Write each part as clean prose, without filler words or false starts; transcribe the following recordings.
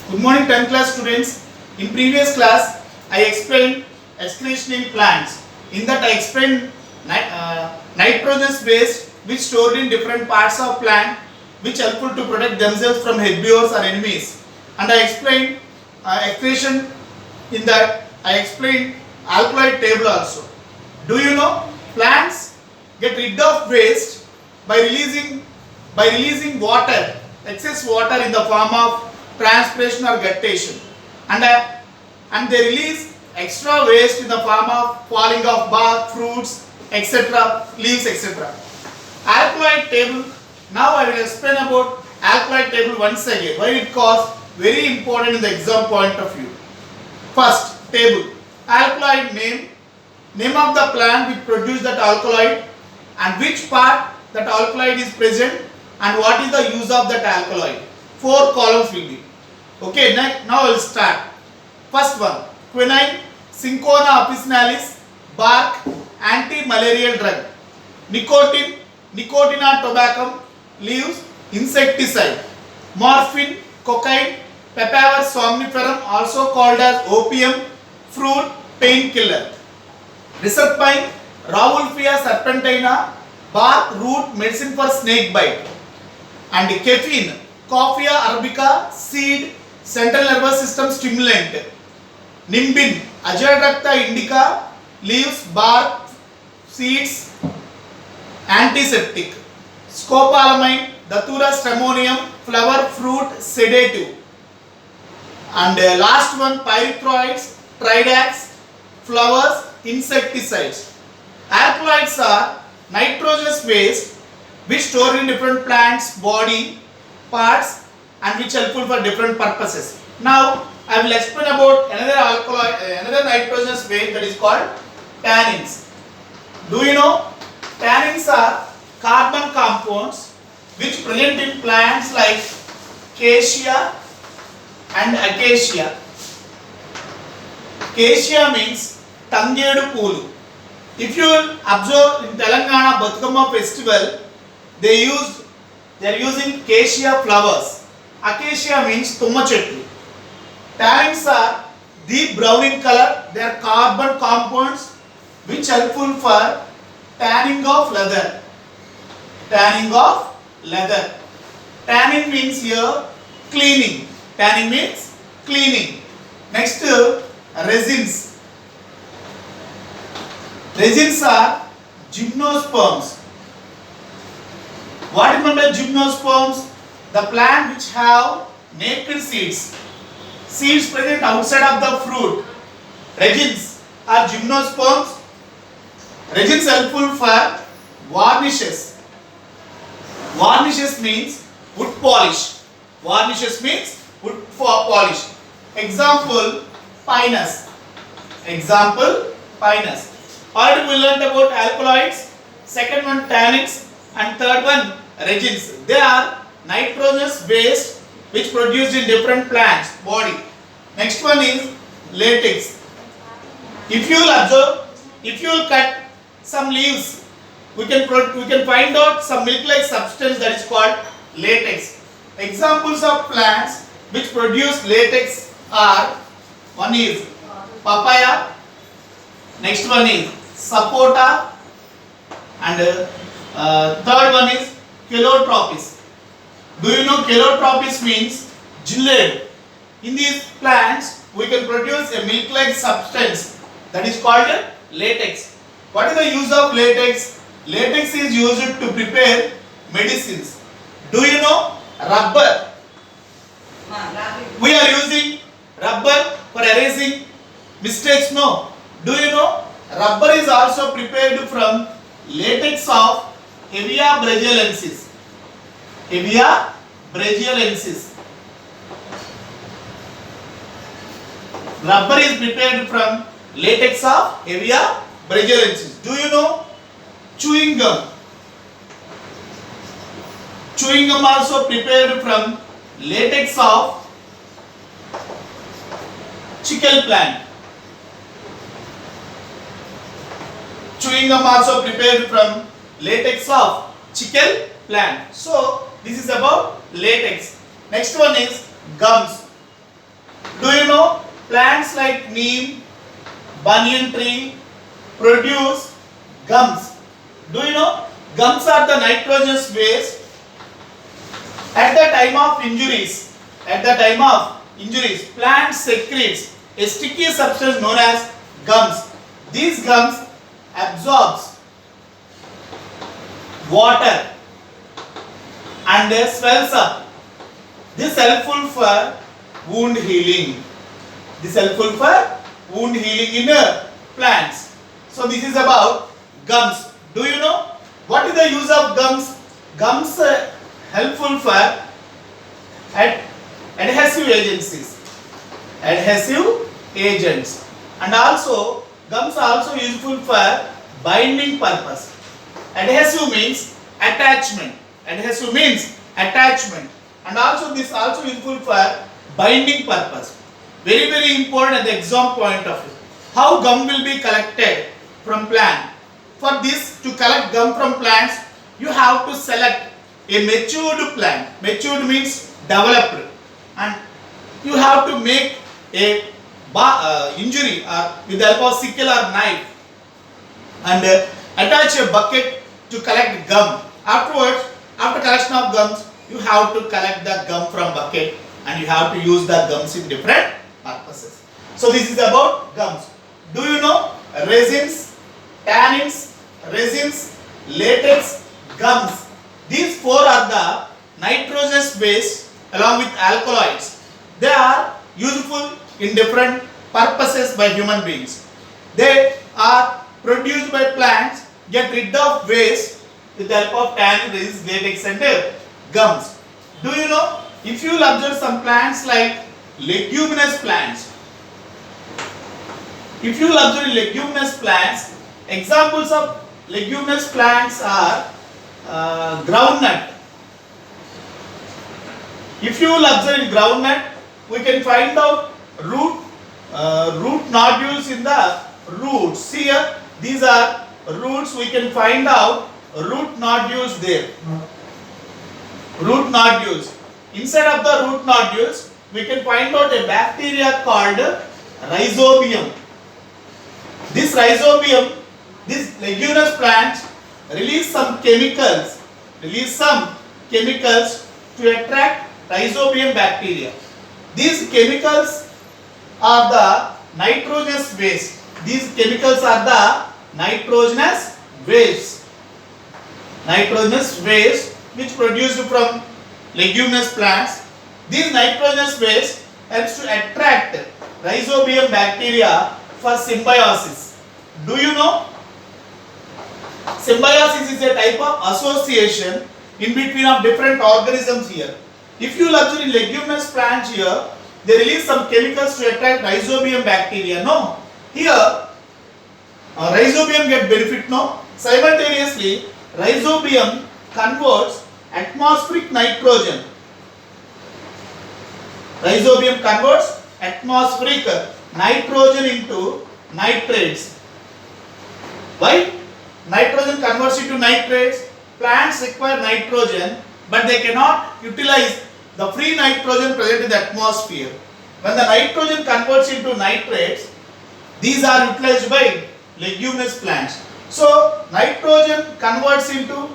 Good morning 10th class students. In previous class I explained excretion in plants. In that I explained nitrogenous waste which stored in different parts of plant which helpful to protect themselves from herbivores or enemies. And I explained excretion. In that I explained alkaloid table also. Do you know plants get rid of waste by releasing water, excess water in the form of transpiration or guttation, and they release extra waste in the form of falling of bark, fruits, etc., leaves, etc. Alkaloid table. Now I will explain about alkaloid table once again. Why it was very important in the exam point of view. First table, alkaloid name of the plant which produce that alkaloid and which part that alkaloid is present and what is the use of that alkaloid. 4 columns will be. Okay, now I will start. First one, quinine, Cinchona officinalis, bark, anti-malarial drug. Nicotine, Nicotina tobacum, leaves, insecticide. Morphine, cocaine, Papaver somniferum, also called as opium, fruit, painkiller. Reserpine, Rauwolfia serpentina, bark, root, medicine for snake bite. And caffeine, Coffea arabica, seed, central nervous system stimulant. Nimbin, Azadirachta indica, leaves, bark, seeds, antiseptic. Scopolamine, Datura stramonium, flower, fruit, sedative. And last one, pyrethroids, Tridax, flowers, insecticides. Alkaloids are nitrogenous waste which stored in different plants, body, parts and which helpful for different purposes. Now I will explain about another alkaloid, another nitrogenous waste that is called tannins. Do you know tannins are carbon compounds which present in plants like cassia and acacia. Cassia means tangedu poolu. If you observe in Telangana Batukama festival, they are using cassia flowers. Acacia means tumma chettu. Tannins are deep brown in color. They are carbon compounds which helpful for tanning of leather. Tanning of leather. Tannin means here cleaning. Tanning means cleaning. Next, resins. Resins are gymnosperms. What is meant by gymnosperms? The plant which have naked seeds. Seeds present outside of the fruit. Resins are gymnosperms. Resins helpful for varnishes. Varnishes means wood polish. Varnishes means wood polish. Example, pinus. Example, pinus. Already we learned about alkaloids. Second one, tannins. And third one, resins. They are nitrogenous waste which produced in different plants, body. Next one is latex. If you will observe, if you will cut some leaves, we can find out some milk-like substance that is called latex. Examples of plants which produce latex are, one is papaya, next one is sapota, and third one is Calotropis. Do you know Calotropis means gillade? In these plants, we can produce a milk-like substance that is called latex. What is the use of latex? Latex is used to prepare medicines. Do you know rubber? We are using rubber for erasing mistakes. No. Do you know rubber is also prepared from latex of Hevea brazilensis. Hevea brazilensis. Rubber is prepared from latex of Hevea brazilensis. Do you know chewing gum? Chewing gum also prepared from latex of chicle plant. Chewing gum also prepared from latex of chicle plant. So this is about latex. Next one is gums. Do you know plants like neem, banyan tree produce gums? Do you know gums are the nitrogenous waste at the time of injuries? At the time of injuries, plant secretes a sticky substance known as gums. These gums absorbs water and swells up. This helpful for wound healing. This helpful for wound healing in plants. So this is about gums. Do you know what is the use of gums? Gums helpful for adhesive agencies. Adhesive agents. And also gums are also useful for binding purpose. Adhesive means attachment. Adhesive means attachment. And also this also useful for binding purpose. Very important at the exam point of view. How gum will be collected from plant? For this, to collect gum from plants, you have to select a matured plant. Matured means developed, and you have to make a injury with the help of sickle or knife and attach a bucket to collect gum. Afterwards, after collection of gums, you have to collect the gum from bucket and you have to use the gums in different purposes. So this is about gums. Do you know resins, tannins, resins, latex, gums? These four are the nitrogenous waste along with alkaloids. They are useful in different purposes by human beings. They are produced by plants, get rid of waste with the help of tannin, resins, latex and gums. Do you know, if you will observe some plants like leguminous plants, if you will observe leguminous plants, examples of leguminous plants are groundnut. If you will observe groundnut, we can find out root nodules in the roots. Here, these are roots. We can find out root nodules there. Root nodules. Inside of the root nodules, we can find out a bacteria called rhizobium. This rhizobium, these leguminous plants release some chemicals to attract rhizobium bacteria. These chemicals are the nitrogenous waste. These chemicals are the nitrogenous waste. Nitrogenous waste which produced from leguminous plants. These nitrogenous waste helps to attract rhizobium bacteria for symbiosis. Do you know? Symbiosis is a type of association in between of different organisms here. If you observe in leguminous plants here, they release some chemicals to attract rhizobium bacteria. No. Here, rhizobium get benefit. No. Simultaneously, rhizobium converts atmospheric nitrogen. Rhizobium converts atmospheric nitrogen into nitrates. Why? Nitrogen converts into nitrates. Plants require nitrogen, but they cannot utilize the free nitrogen present in the atmosphere. When the nitrogen converts into nitrates, these are utilized by leguminous plants. So, nitrogen converts into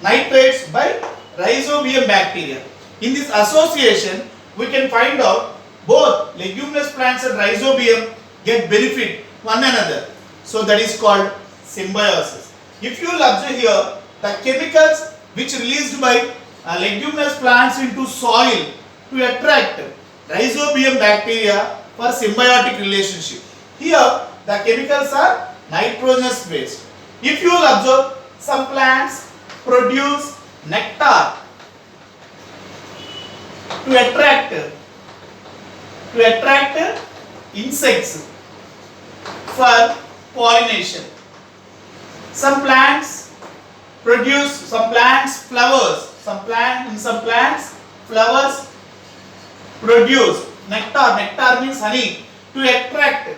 nitrates by rhizobium bacteria. In this association, we can find out both leguminous plants and rhizobium get benefit one another. So, that is called symbiosis. If you will observe here, the chemicals which released by leguminous plants into soil to attract rhizobium bacteria for symbiotic relationship. Here, the chemicals are nitrogenous waste. If you will observe, some plants produce nectar to attract insects for pollination. Some plants flowers. In some plants, flowers produce nectar. Nectar means honey to attract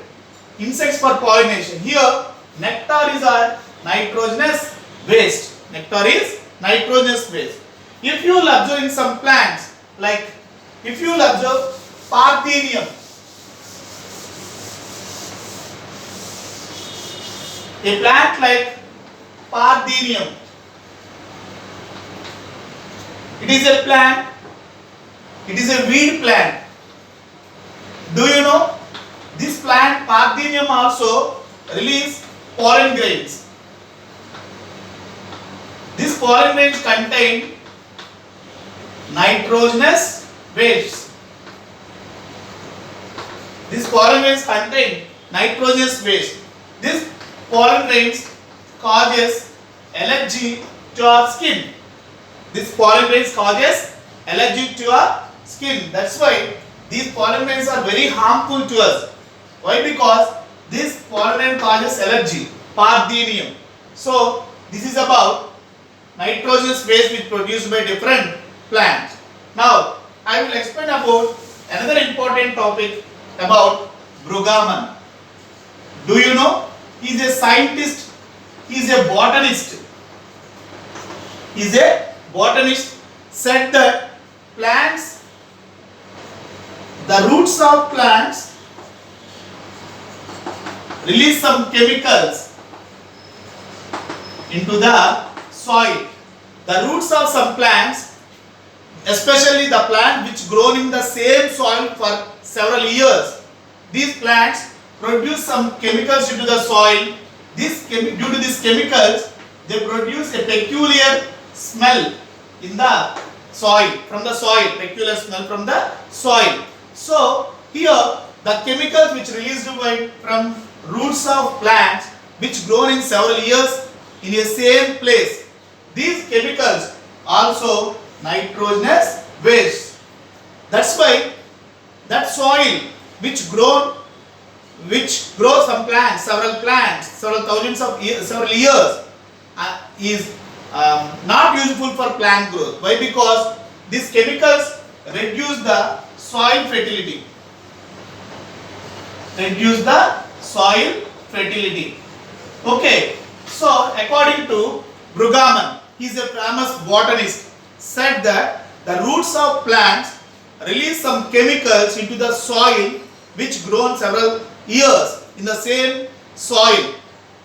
insects for pollination. Here, nectar is a nitrogenous waste. Nectar is nitrogenous waste. If you will observe in some plants, like if you will observe parthenium. A plant like Parthenium. It is a plant. It is a weed plant. Do you know? This plant Parthenium also release pollen grains. These pollen grains contain nitrogenous waste. These pollen grains contain nitrogenous waste. This pollen grains causes allergy to our skin. This pollen grains causes allergy to our skin. That's why these pollen grains are very harmful to us. Why? Because this pollen grain causes allergy, Parthenium. So this is about nitrogenous waste which produced by different plants. Now I will explain about another important topic about Brueggemann. Do you know? He is a scientist. He is a botanist. He is a botanist. Said that plants, the roots of plants release some chemicals into the soil. The roots of some plants, especially the plant which grown in the same soil for several years, these plants produce some chemicals into the soil. Due to these chemicals, they produce a peculiar smell in the soil, from the soil, peculiar smell from the soil. So here the chemicals which released from roots of plants which grown in several years in a same place, these chemicals also nitrogenous waste. That's why that soil which grows some plants, several thousands of years, several years, is not useful for plant growth. Why? Because these chemicals reduce the soil fertility. Reduce the soil fertility. Okay. So according to Brueggemann, he is a famous botanist, said that the roots of plants release some chemicals into the soil which grown several years in the same soil.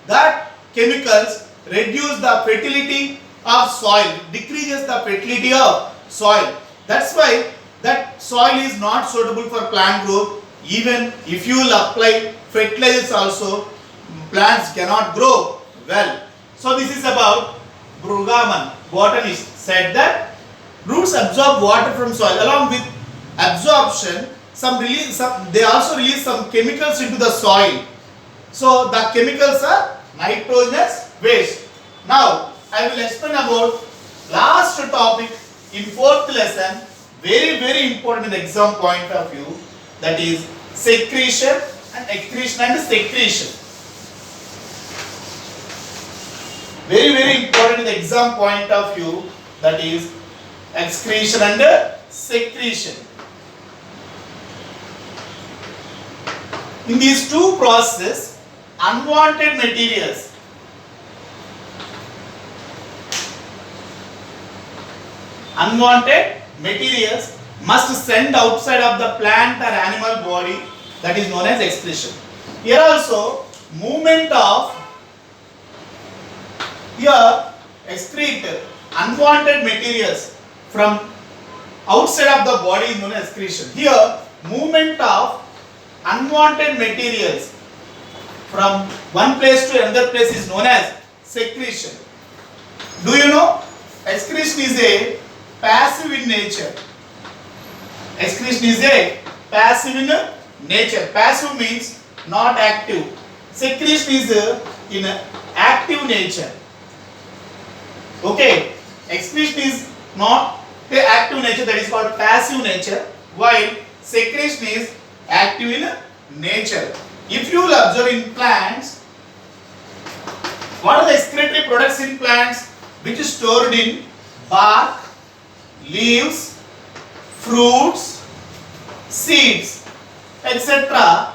That chemicals reduce the fertility of soil, decreases the fertility of soil. That's why that soil is not suitable for plant growth. Even if you will apply fertilizers also, plants cannot grow well. So this is about Brueggemann, botanist, said that roots absorb water from soil. Along with absorption, they also release some chemicals into the soil. So the chemicals are nitrogenous waste. Now I will explain about last topic in fourth lesson, very important in the exam point of view, that is secretion and excretion and secretion. Very important in the exam point of view, that is excretion and secretion. In these two processes, unwanted materials must send outside of the plant or animal body, that is known as excretion. Here also movement of excrete unwanted materials from outside of the body is known as excretion. Here movement of unwanted materials from one place to another place is known as secretion. Do you know? Excretion is a passive in nature. Excretion is a passive in nature. Passive means not active. Secretion is in active nature. Okay, excretion is not the active nature, that is called passive nature, while secretion is active in nature. If you will observe in plants, what are the excretory products in plants which is stored in bark, leaves, fruits, seeds, etc.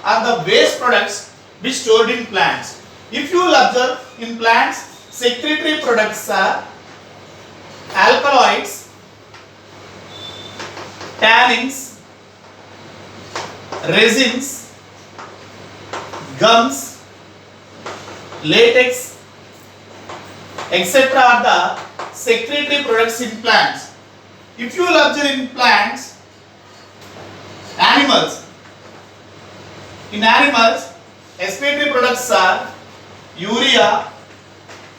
are the waste products which stored in plants. If you will observe in plants, secretory products are alkaloids, tannins, resins, gums, latex, etc. are the secretory products in plants. If you will observe in plants, animals, in animals, excretory products are urea,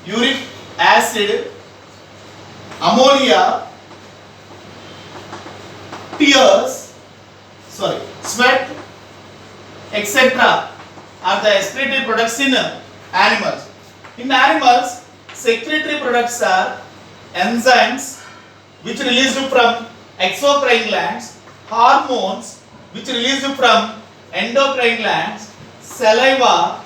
uric acid, ammonia, tears, sweat, etc. are the excretory products in animals. In animals, secretory products are enzymes which released from exocrine glands, hormones which released from endocrine glands, saliva,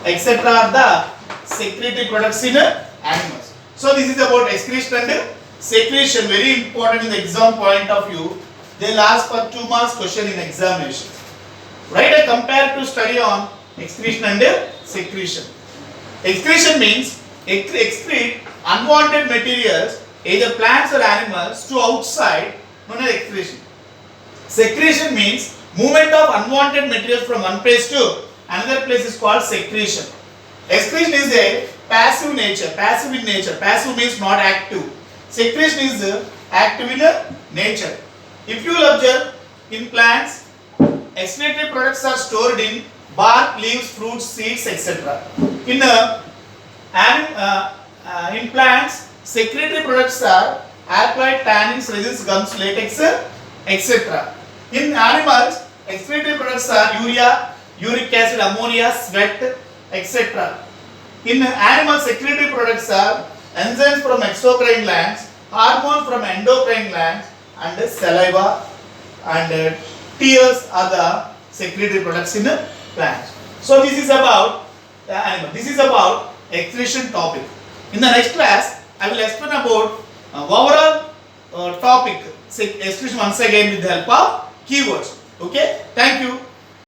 etc. are the secretory products in animals. So this is about excretion and secretion, very important in the exam point of view. They will ask for 2 marks question in examination. Write a comparative study on excretion and secretion. Excretion means excrete unwanted materials, either plants or animals, to outside, known as excretion. Secretion means movement of unwanted materials from one place to another place is called secretion. Excretion is a passive nature, passive in nature. Passive means not active. Secretion is active in nature. If you will observe in plants, excretory products are stored in bark, leaves, fruits, seeds, etc. In plants, secretory products are haploid, tannins, resins, gums, latex, etc. In animals, excretory products are urea, uric acid, ammonia, sweat, etc. In animals, secretory products are enzymes from exocrine glands, hormones from endocrine glands, and saliva and tears are the secretory products in plants. So this is about the animal. This is about excretion topic. In the next class, I will explain about overall topic excretion once again with the help of keywords. Okay? Thank you.